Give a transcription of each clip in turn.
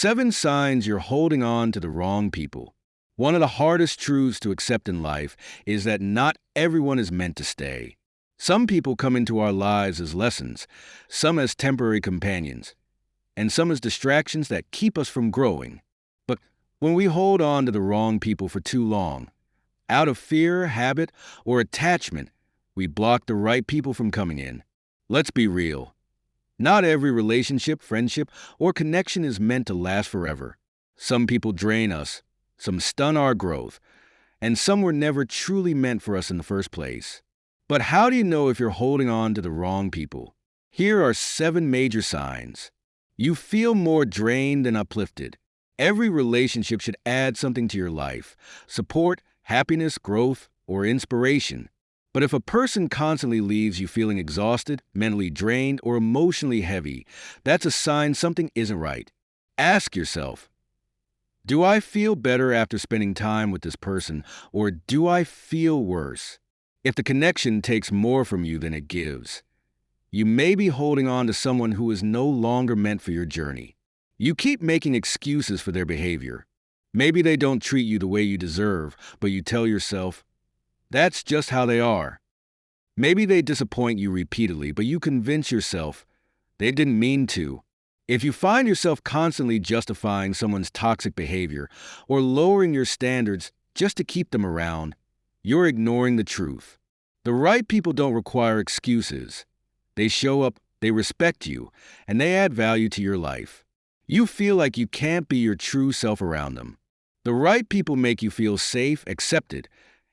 7 signs you're holding on to the wrong people. One of the hardest truths to accept in life is that not everyone is meant to stay. Some people come into our lives as lessons, some as temporary companions, and some as distractions that keep us from growing. But when we hold on to the wrong people for too long, out of fear, habit, or attachment, we block the right people from coming in. Let's be real. Not every relationship, friendship, or connection is meant to last forever. Some people drain us, some stun our growth, and some were never truly meant for us in the first place. But how do you know if you're holding on to the wrong people? Here are 7 major signs. You feel more drained than uplifted. Every relationship should add something to your life: support, happiness, growth, or inspiration. But if a person constantly leaves you feeling exhausted, mentally drained, or emotionally heavy, that's a sign something isn't right. Ask yourself, do I feel better after spending time with this person, or do I feel worse? If the connection takes more from you than it gives, you may be holding on to someone who is no longer meant for your journey. You keep making excuses for their behavior. Maybe they don't treat you the way you deserve, but you tell yourself, that's just how they are. Maybe they disappoint you repeatedly, but you convince yourself they didn't mean to. If you find yourself constantly justifying someone's toxic behavior or lowering your standards just to keep them around, you're ignoring the truth. The right people don't require excuses. They show up, they respect you, and they add value to your life. You feel like you can't be your true self around them. The right people make you feel safe, accepted,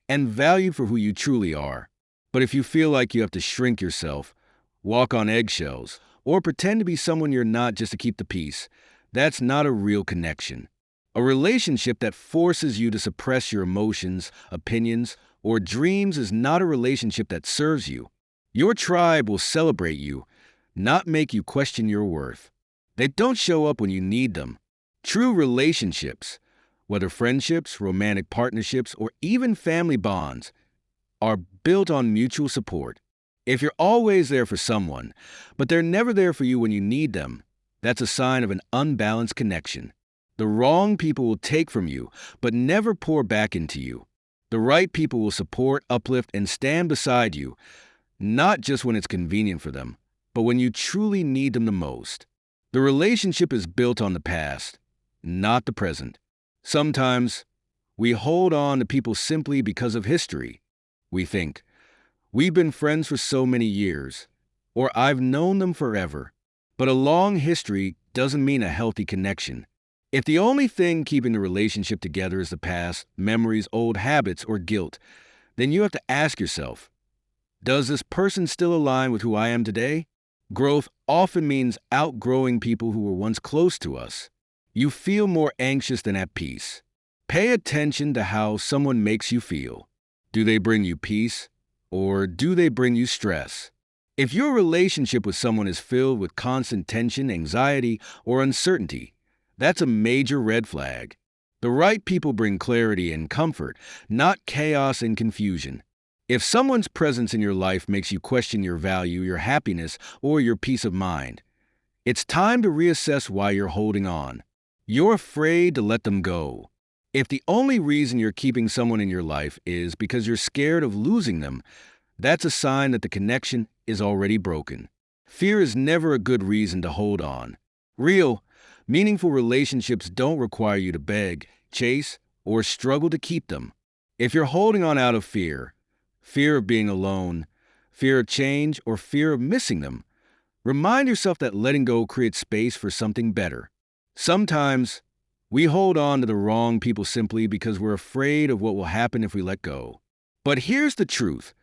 and valued for who you truly are. But if you feel like you have to shrink yourself, walk on eggshells, or pretend to be someone you're not just to keep the peace, that's not a real connection. A relationship that forces you to suppress your emotions, opinions, or dreams is not a relationship that serves you. Your tribe will celebrate you, not make you question your worth. They don't show up when you need them. True relationships, whether friendships, romantic partnerships, or even family bonds, are built on mutual support. If you're always there for someone, but they're never there for you when you need them, that's a sign of an unbalanced connection. The wrong people will take from you, but never pour back into you. The right people will support, uplift, and stand beside you, not just when it's convenient for them, but when you truly need them the most. The relationship is built on the past, not the present. Sometimes, we hold on to people simply because of history. We think, we've been friends for so many years, or I've known them forever. But a long history doesn't mean a healthy connection. If the only thing keeping the relationship together is the past, memories, old habits, or guilt, then you have to ask yourself, does this person still align with who I am today? Growth often means outgrowing people who were once close to us. You feel more anxious than at peace. Pay attention to how someone makes you feel. Do they bring you peace, or do they bring you stress? If your relationship with someone is filled with constant tension, anxiety, or uncertainty, that's a major red flag. The right people bring clarity and comfort, not chaos and confusion. If someone's presence in your life makes you question your value, your happiness, or your peace of mind, it's time to reassess why you're holding on. You're afraid to let them go. If the only reason you're keeping someone in your life is because you're scared of losing them, that's a sign that the connection is already broken. Fear is never a good reason to hold on. Real, meaningful relationships don't require you to beg, chase, or struggle to keep them. If you're holding on out of fear of being alone, fear of change, or fear of missing them, remind yourself that letting go creates space for something better. Sometimes, we hold on to the wrong people simply because we're afraid of what will happen if we let go. But here's the truth.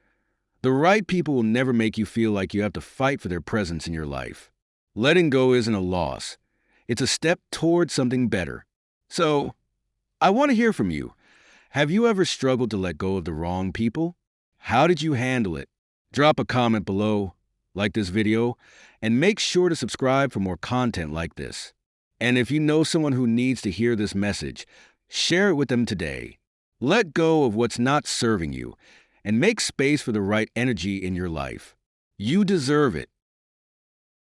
The right people will never make you feel like you have to fight for their presence in your life. Letting go isn't a loss. It's a step toward something better. So, I want to hear from you. Have you ever struggled to let go of the wrong people? How did you handle it? Drop a comment below, like this video, and make sure to subscribe for more content like this. And if you know someone who needs to hear this message, share it with them today. Let go of what's not serving you and make space for the right energy in your life. You deserve it.